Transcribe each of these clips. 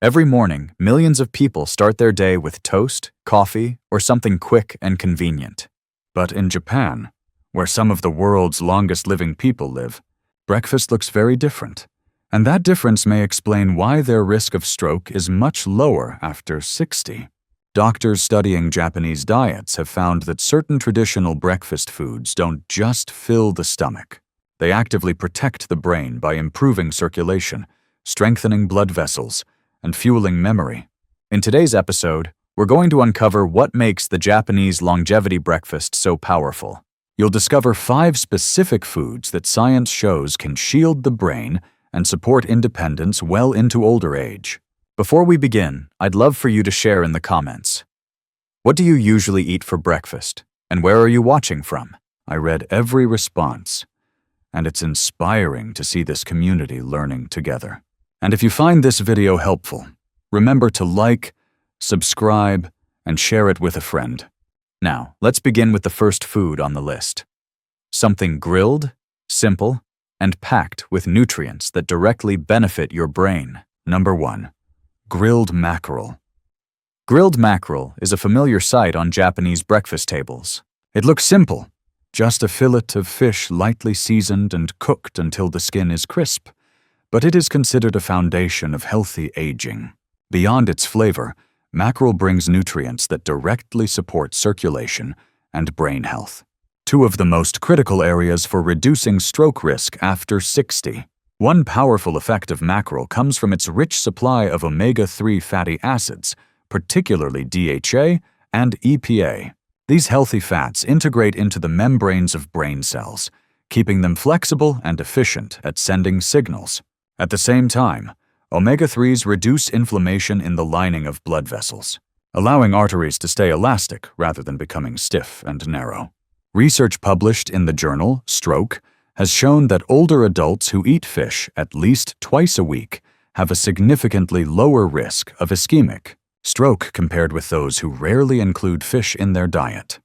Every morning, millions of people start their day with toast, coffee, or something quick and convenient. But in Japan, where some of the world's longest-living people live, breakfast looks very different. And that difference may explain why their risk of stroke is much lower after 60. Doctors studying Japanese diets have found that certain traditional breakfast foods don't just fill the stomach. They actively protect the brain by improving circulation, strengthening blood vessels, and fueling memory. In today's episode, we're going to uncover what makes the Japanese longevity breakfast so powerful. You'll discover 5 specific foods that science shows can shield the brain and support independence well into older age. Before we begin, I'd love for you to share in the comments. What do you usually eat for breakfast, and where are you watching from? I read every response, and it's inspiring to see this community learning together. And if you find this video helpful, remember to like, subscribe, and share it with a friend. Now, let's begin with the first food on the list. Something grilled, simple, and packed with nutrients that directly benefit your brain. Number 1. Grilled mackerel. Grilled mackerel is a familiar sight on Japanese breakfast tables. It looks simple, just a fillet of fish lightly seasoned and cooked until the skin is crisp. But it is considered a foundation of healthy aging. Beyond its flavor, mackerel brings nutrients that directly support circulation and brain health, 2 of the most critical areas for reducing stroke risk after 60. One powerful effect of mackerel comes from its rich supply of omega-3 fatty acids, particularly DHA and EPA. These healthy fats integrate into the membranes of brain cells, keeping them flexible and efficient at sending signals. At the same time, omega-3s reduce inflammation in the lining of blood vessels, allowing arteries to stay elastic rather than becoming stiff and narrow. Research published in the journal Stroke has shown that older adults who eat fish at least twice a week have a significantly lower risk of ischemic stroke compared with those who rarely include fish in their diet.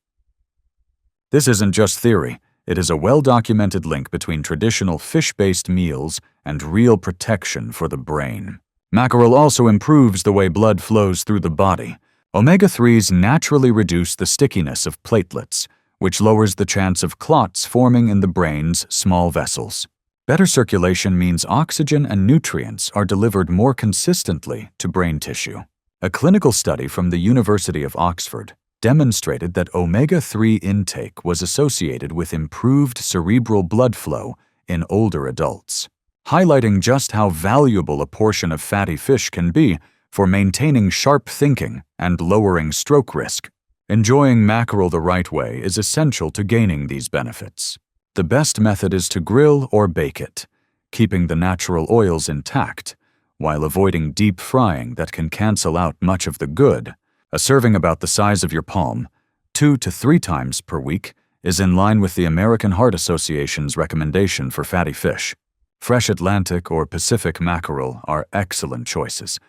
This isn't just theory. It is a well-documented link between traditional fish-based meals and real protection for the brain. Mackerel also improves the way blood flows through the body. Omega-3s naturally reduce the stickiness of platelets, which lowers the chance of clots forming in the brain's small vessels. Better circulation means oxygen and nutrients are delivered more consistently to brain tissue. A clinical study from the University of Oxford demonstrated that omega-3 intake was associated with improved cerebral blood flow in older adults, highlighting just how valuable a portion of fatty fish can be for maintaining sharp thinking and lowering stroke risk. Enjoying mackerel the right way is essential to gaining these benefits. The best method is to grill or bake it, keeping the natural oils intact, while avoiding deep frying that can cancel out much of the good. A serving about the size of your palm, 2 to 3 times per week, is in line with the American Heart Association's recommendation for fatty fish. Fresh Atlantic or Pacific mackerel are excellent choices,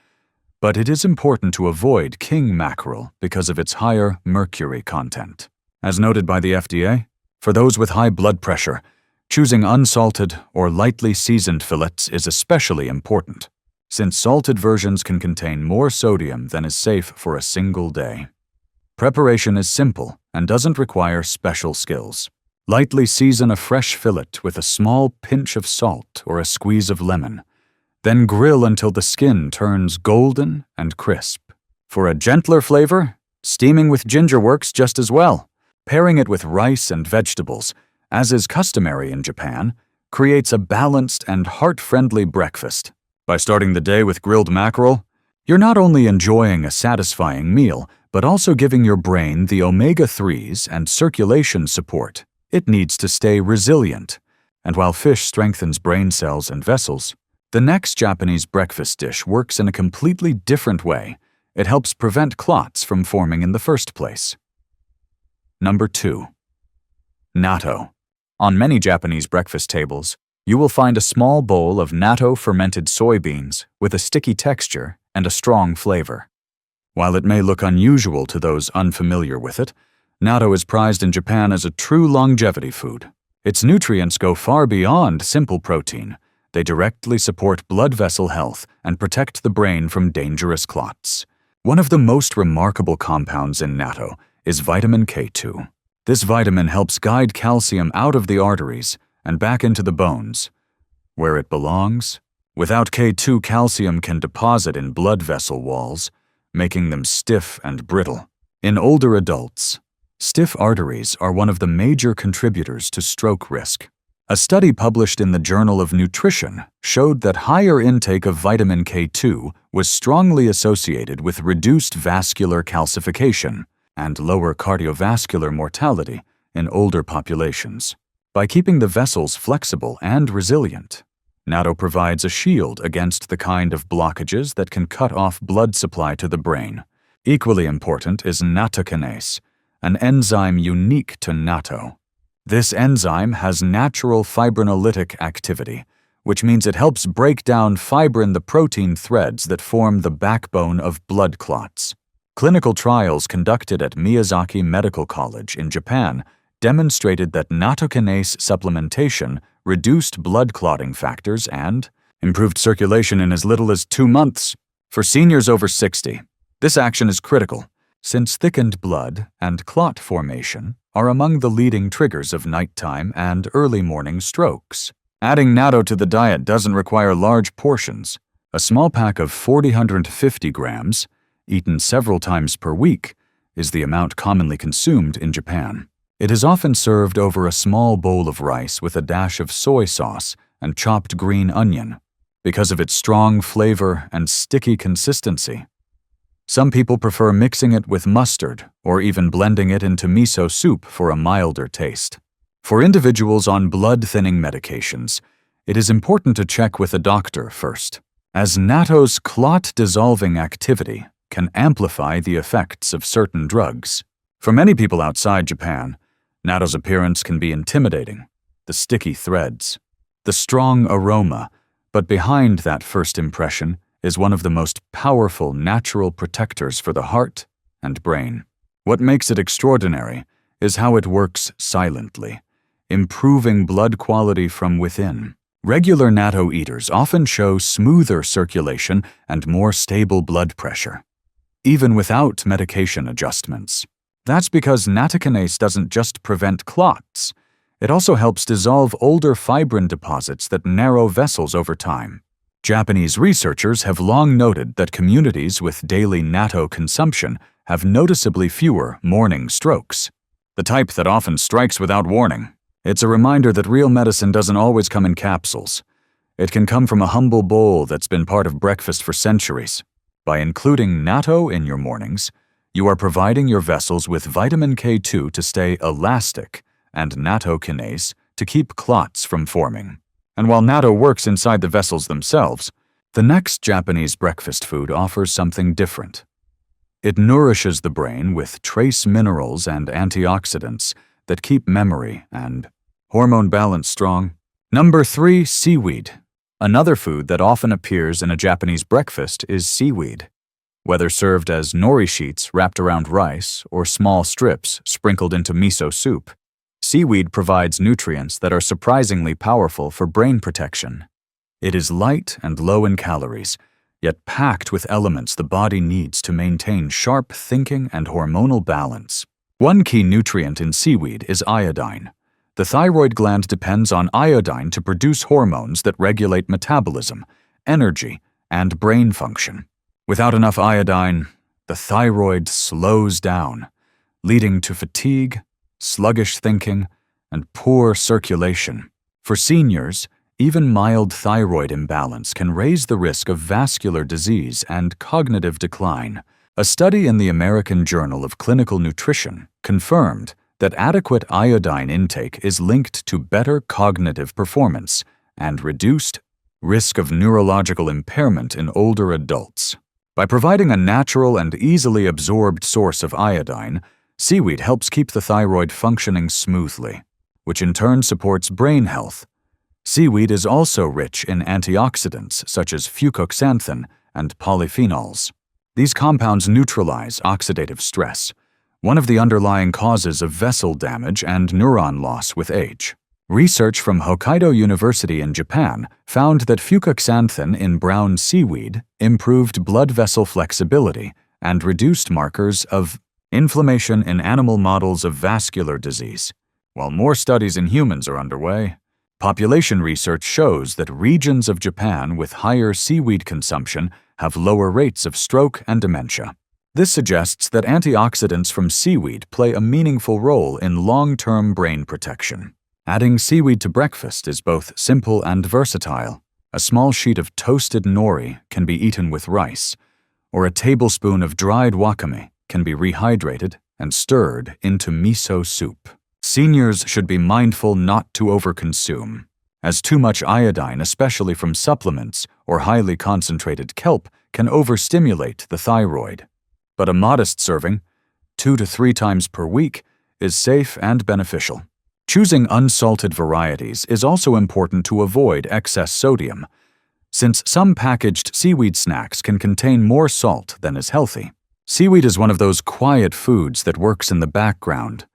but it is important to avoid king mackerel because of its higher mercury content. As noted by the FDA, for those with high blood pressure, choosing unsalted or lightly seasoned fillets is especially important, since salted versions can contain more sodium than is safe for a single day. Preparation is simple and doesn't require special skills. Lightly season a fresh fillet with a small pinch of salt or a squeeze of lemon. Then grill until the skin turns golden and crisp. For a gentler flavor, steaming with ginger works just as well. Pairing it with rice and vegetables, as is customary in Japan, creates a balanced and heart-friendly breakfast. By starting the day with grilled mackerel, you're not only enjoying a satisfying meal, but also giving your brain the omega-3s and circulation support it needs to stay resilient. And while fish strengthens brain cells and vessels, the next Japanese breakfast dish works in a completely different way. It helps prevent clots from forming in the first place. Number 2. Natto. On many Japanese breakfast tables, you will find a small bowl of natto fermented soybeans with a sticky texture and a strong flavor. While it may look unusual to those unfamiliar with it, natto is prized in Japan as a true longevity food. Its nutrients go far beyond simple protein, They directly support blood vessel health and protect the brain from dangerous clots. One of the most remarkable compounds in natto is vitamin K2. This vitamin helps guide calcium out of the arteries and back into the bones, where it belongs. Without K2, calcium can deposit in blood vessel walls, making them stiff and brittle. In older adults, stiff arteries are one of the major contributors to stroke risk. A study published in the Journal of Nutrition showed that higher intake of vitamin K2 was strongly associated with reduced vascular calcification and lower cardiovascular mortality in older populations. By keeping the vessels flexible and resilient, natto provides a shield against the kind of blockages that can cut off blood supply to the brain. Equally important is nattokinase, an enzyme unique to natto. This enzyme has natural fibrinolytic activity, which means it helps break down fibrin, the protein threads that form the backbone of blood clots. Clinical trials conducted at Miyazaki Medical College in Japan demonstrated that nattokinase supplementation reduced blood clotting factors and improved circulation in as little as 2 months. For seniors over 60, this action is critical, since thickened blood and clot formation are among the leading triggers of nighttime and early morning strokes. Adding natto to the diet doesn't require large portions. A small pack of 450 grams, eaten several times per week, is the amount commonly consumed in Japan. It is often served over a small bowl of rice with a dash of soy sauce and chopped green onion, because of its strong flavor and sticky consistency. Some people prefer mixing it with mustard or even blending it into miso soup for a milder taste. For individuals on blood-thinning medications, it is important to check with a doctor first, as natto's clot-dissolving activity can amplify the effects of certain drugs. For many people outside Japan, natto's appearance can be intimidating. The sticky threads, the strong aroma, but behind that first impression is one of the most powerful natural protectors for the heart and brain. What makes it extraordinary is how it works silently, improving blood quality from within. Regular natto eaters often show smoother circulation and more stable blood pressure, even without medication adjustments. That's because nattokinase doesn't just prevent clots, it also helps dissolve older fibrin deposits that narrow vessels over time. Japanese researchers have long noted that communities with daily natto consumption have noticeably fewer morning strokes, the type that often strikes without warning. It's a reminder that real medicine doesn't always come in capsules. It can come from a humble bowl that's been part of breakfast for centuries. By including natto in your mornings, you are providing your vessels with vitamin K2 to stay elastic and nattokinase to keep clots from forming. And while natto works inside the vessels themselves, the next Japanese breakfast food offers something different. It nourishes the brain with trace minerals and antioxidants that keep memory and hormone balance strong. Number 3, seaweed. Another food that often appears in a Japanese breakfast is seaweed. Whether served as nori sheets wrapped around rice or small strips sprinkled into miso soup, seaweed provides nutrients that are surprisingly powerful for brain protection. It is light and low in calories, yet packed with elements the body needs to maintain sharp thinking and hormonal balance. One key nutrient in seaweed is iodine. The thyroid gland depends on iodine to produce hormones that regulate metabolism, energy, and brain function. Without enough iodine, the thyroid slows down, leading to fatigue, sluggish thinking, and poor circulation. For seniors, even mild thyroid imbalance can raise the risk of vascular disease and cognitive decline. A study in the American Journal of Clinical Nutrition confirmed that adequate iodine intake is linked to better cognitive performance and reduced risk of neurological impairment in older adults. By providing a natural and easily absorbed source of iodine, seaweed helps keep the thyroid functioning smoothly, which in turn supports brain health. Seaweed is also rich in antioxidants such as fucoxanthin and polyphenols. These compounds neutralize oxidative stress, one of the underlying causes of vessel damage and neuron loss with age. Research from Hokkaido University in Japan found that fucoxanthin in brown seaweed improved blood vessel flexibility and reduced markers of inflammation in animal models of vascular disease. While more studies in humans are underway, population research shows that regions of Japan with higher seaweed consumption have lower rates of stroke and dementia. This suggests that antioxidants from seaweed play a meaningful role in long-term brain protection. Adding seaweed to breakfast is both simple and versatile. A small sheet of toasted nori can be eaten with rice, or a tablespoon of dried wakame can be rehydrated and stirred into miso soup. Seniors should be mindful not to overconsume, as too much iodine, especially from supplements or highly concentrated kelp, can overstimulate the thyroid. But a modest serving, 2 to 3 times per week, is safe and beneficial. Choosing unsalted varieties is also important to avoid excess sodium, since some packaged seaweed snacks can contain more salt than is healthy. Seaweed is one of those quiet foods that works in the background,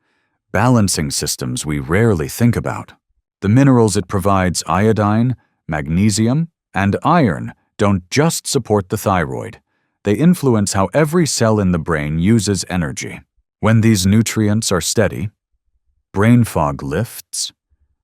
balancing systems we rarely think about. The minerals it provides, iodine, magnesium, and iron, don't just support the thyroid. They influence how every cell in the brain uses energy. When these nutrients are steady, brain fog lifts,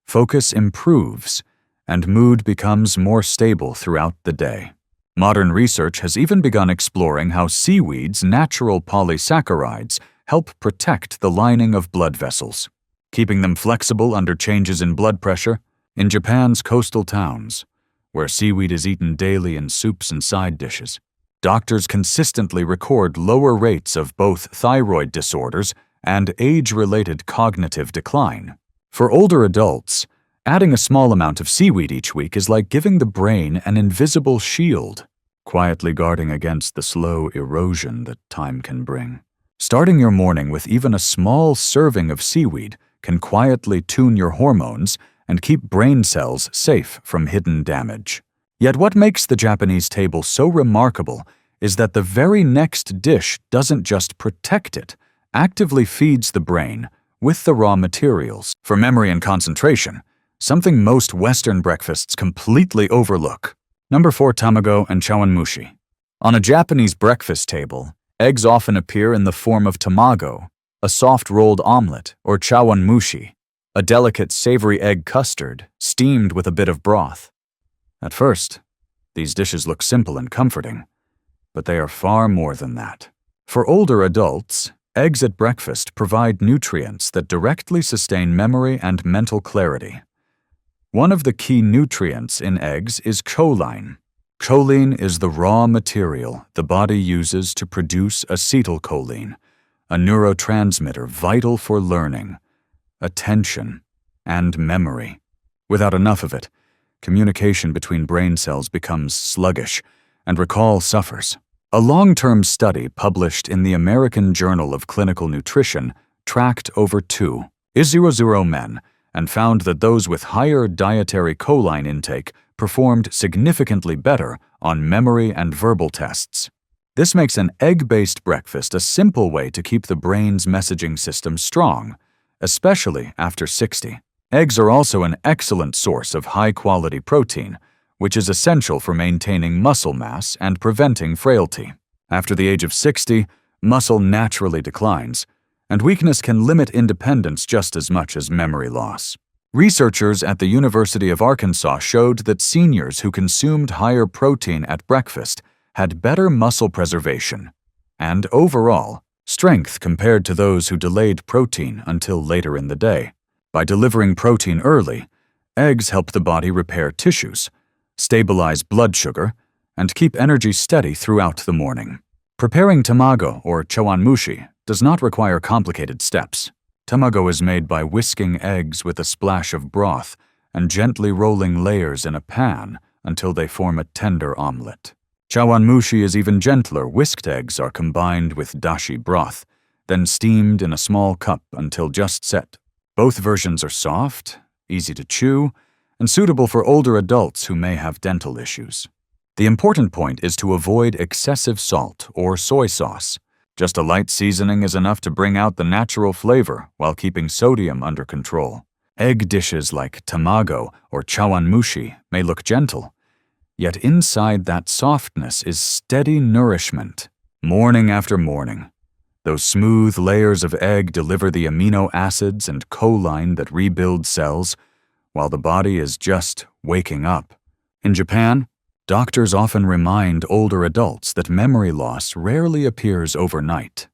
focus improves, and mood becomes more stable throughout the day. Modern research has even begun exploring how seaweed's natural polysaccharides help protect the lining of blood vessels, keeping them flexible under changes in blood pressure. In Japan's coastal towns, where seaweed is eaten daily in soups and side dishes, doctors consistently record lower rates of both thyroid disorders and age-related cognitive decline. For older adults, adding a small amount of seaweed each week is like giving the brain an invisible shield, quietly guarding against the slow erosion that time can bring. Starting your morning with even a small serving of seaweed can quietly tune your hormones and keep brain cells safe from hidden damage. Yet what makes the Japanese table so remarkable is that the very next dish doesn't just protect it, actively feeds the brain with the raw materials. For memory and concentration, something most Western breakfasts completely overlook. Number 4, tamago and chawanmushi. On a Japanese breakfast table, eggs often appear in the form of tamago, a soft rolled omelet, or chawanmushi, a delicate savory egg custard steamed with a bit of broth. At first, these dishes look simple and comforting, but they are far more than that. For older adults, eggs at breakfast provide nutrients that directly sustain memory and mental clarity. One of the key nutrients in eggs is choline. Choline is the raw material the body uses to produce acetylcholine, a neurotransmitter vital for learning, attention, and memory. Without enough of it, communication between brain cells becomes sluggish, and recall suffers. A long-term study published in the American Journal of Clinical Nutrition tracked over 2,000 men and found that those with higher dietary choline intake performed significantly better on memory and verbal tests. This makes an egg-based breakfast a simple way to keep the brain's messaging system strong, especially after 60. Eggs are also an excellent source of high-quality protein, which is essential for maintaining muscle mass and preventing frailty. After the age of 60, muscle naturally declines, and weakness can limit independence just as much as memory loss. Researchers at the University of Arkansas showed that seniors who consumed higher protein at breakfast had better muscle preservation and, overall, strength compared to those who delayed protein until later in the day. By delivering protein early, eggs help the body repair tissues, stabilize blood sugar, and keep energy steady throughout the morning. Preparing tamago, or chawanmushi, does not require complicated steps. Tamago is made by whisking eggs with a splash of broth and gently rolling layers in a pan until they form a tender omelet. Chawanmushi is even gentler. Whisked eggs are combined with dashi broth, then steamed in a small cup until just set. Both versions are soft, easy to chew, and suitable for older adults who may have dental issues. The important point is to avoid excessive salt or soy sauce. Just a light seasoning is enough to bring out the natural flavor while keeping sodium under control. Egg dishes like tamago or chawanmushi may look gentle, yet inside that softness is steady nourishment, morning after morning. Those smooth layers of egg deliver the amino acids and choline that rebuild cells, while the body is just waking up. In Japan, doctors often remind older adults that memory loss rarely appears overnight.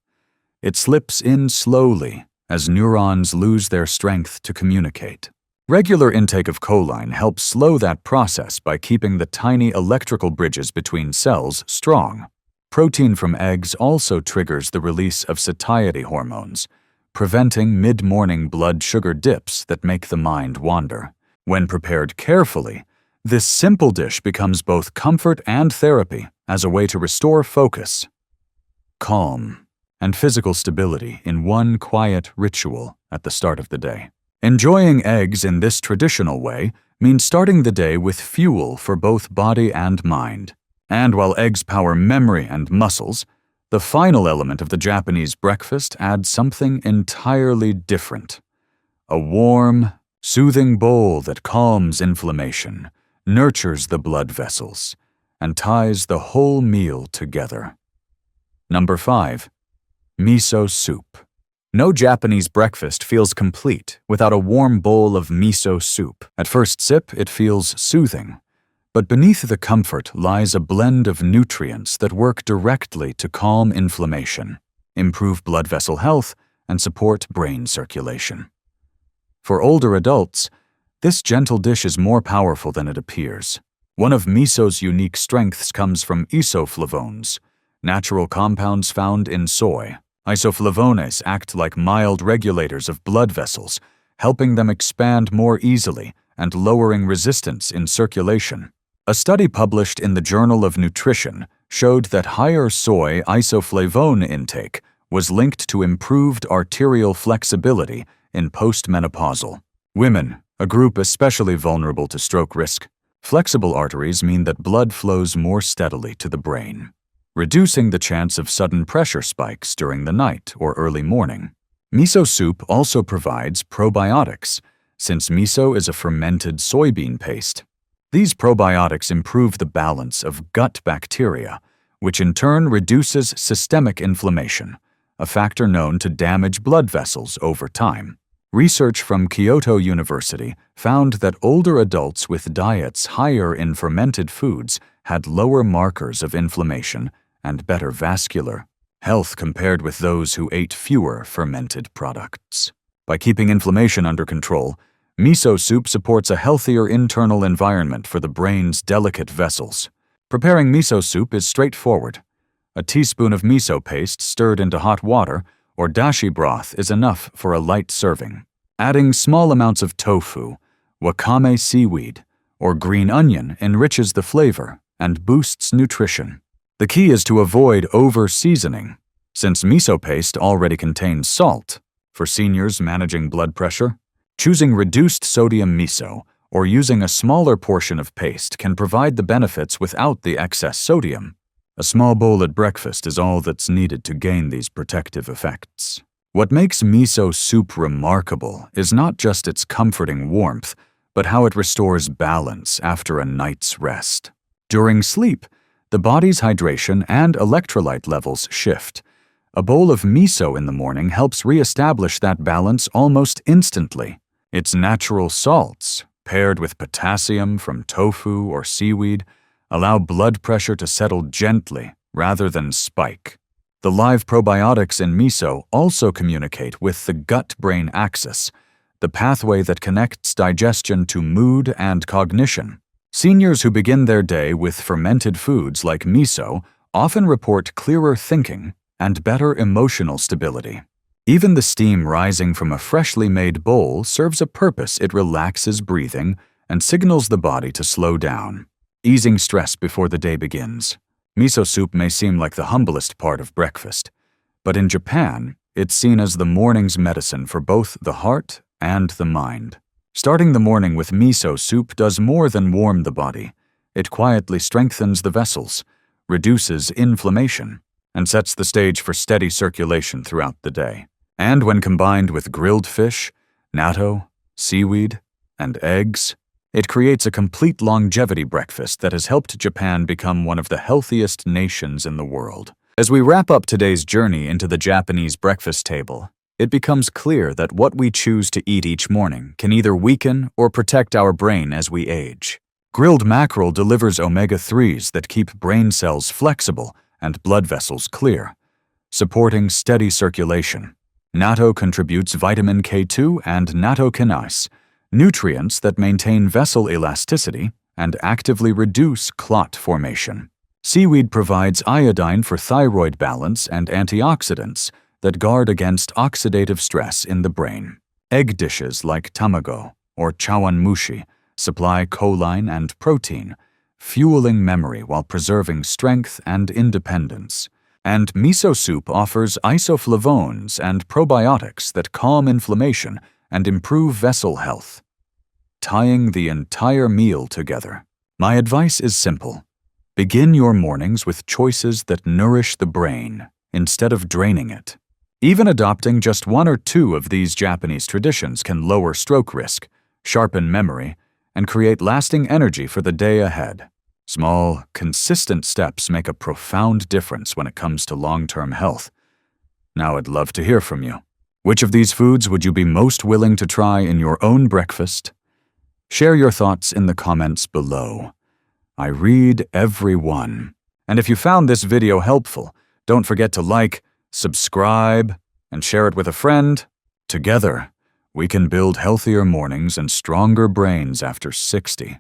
It slips in slowly as neurons lose their strength to communicate. Regular intake of choline helps slow that process by keeping the tiny electrical bridges between cells strong. Protein from eggs also triggers the release of satiety hormones, preventing mid-morning blood sugar dips that make the mind wander. When prepared carefully, this simple dish becomes both comfort and therapy as a way to restore focus, calm, and physical stability in one quiet ritual at the start of the day. Enjoying eggs in this traditional way means starting the day with fuel for both body and mind. And while eggs power memory and muscles, the final element of the Japanese breakfast adds something entirely different. A warm, soothing bowl that calms inflammation, nurtures the blood vessels, and ties the whole meal together. Number 5. Miso soup. No Japanese breakfast feels complete without a warm bowl of miso soup. At first sip, it feels soothing, but beneath the comfort lies a blend of nutrients that work directly to calm inflammation, improve blood vessel health, and support brain circulation. For older adults, this gentle dish is more powerful than it appears. One of miso's unique strengths comes from isoflavones, natural compounds found in soy. Isoflavones act like mild regulators of blood vessels, helping them expand more easily and lowering resistance in circulation. A study published in the Journal of Nutrition showed that higher soy isoflavone intake was linked to improved arterial flexibility in postmenopausal women, a group especially vulnerable to stroke risk. Flexible arteries mean that blood flows more steadily to the brain, reducing the chance of sudden pressure spikes during the night or early morning. Miso soup also provides probiotics, since miso is a fermented soybean paste. These probiotics improve the balance of gut bacteria, which in turn reduces systemic inflammation, a factor known to damage blood vessels over time. Research from Kyoto University found that older adults with diets higher in fermented foods had lower markers of inflammation and better vascular health compared with those who ate fewer fermented products. By keeping inflammation under control, miso soup supports a healthier internal environment for the brain's delicate vessels. Preparing miso soup is straightforward. A teaspoon of miso paste stirred into hot water or dashi broth is enough for a light serving. Adding small amounts of tofu, wakame seaweed, or green onion enriches the flavor and boosts nutrition. The key is to avoid over-seasoning, since miso paste already contains salt. For seniors managing blood pressure, choosing reduced sodium miso or using a smaller portion of paste can provide the benefits without the excess sodium. A small bowl at breakfast is all that's needed to gain these protective effects. What makes miso soup remarkable is not just its comforting warmth, but how it restores balance after a night's rest. During sleep, the body's hydration and electrolyte levels shift. A bowl of miso in the morning helps reestablish that balance almost instantly. Its natural salts, paired with potassium from tofu or seaweed, allow blood pressure to settle gently rather than spike. The live probiotics in miso also communicate with the gut-brain axis, the pathway that connects digestion to mood and cognition. Seniors who begin their day with fermented foods like miso often report clearer thinking and better emotional stability. Even the steam rising from a freshly made bowl serves a purpose. It relaxes breathing and signals the body to slow down, easing stress before the day begins. Miso soup may seem like the humblest part of breakfast, but in Japan, it's seen as the morning's medicine for both the heart and the mind. Starting the morning with miso soup does more than warm the body. It quietly strengthens the vessels, reduces inflammation, and sets the stage for steady circulation throughout the day. And when combined with grilled fish, natto, seaweed, and eggs. It creates a complete longevity breakfast that has helped Japan become one of the healthiest nations in the world. As we wrap up today's journey into the Japanese breakfast table, it becomes clear that what we choose to eat each morning can either weaken or protect our brain as we age. Grilled mackerel delivers omega-3s that keep brain cells flexible and blood vessels clear, supporting steady circulation. Natto contributes vitamin K2 and nattokinase, nutrients that maintain vessel elasticity and actively reduce clot formation. Seaweed provides iodine for thyroid balance and antioxidants that guard against oxidative stress in the brain. Egg dishes like tamago or chawanmushi supply choline and protein, fueling memory while preserving strength and independence. And miso soup offers isoflavones and probiotics that calm inflammation and improve vessel health. Tying the entire meal together. My advice is simple. Begin your mornings with choices that nourish the brain instead of draining it. Even adopting just one or two of these Japanese traditions can lower stroke risk, sharpen memory, and create lasting energy for the day ahead. Small, consistent steps make a profound difference when it comes to long-term health. Now I'd love to hear from you. Which of these foods would you be most willing to try in your own breakfast? Share your thoughts in the comments below. I read every one. And if you found this video helpful, don't forget to like, subscribe, and share it with a friend. Together, we can build healthier mornings and stronger brains after 60.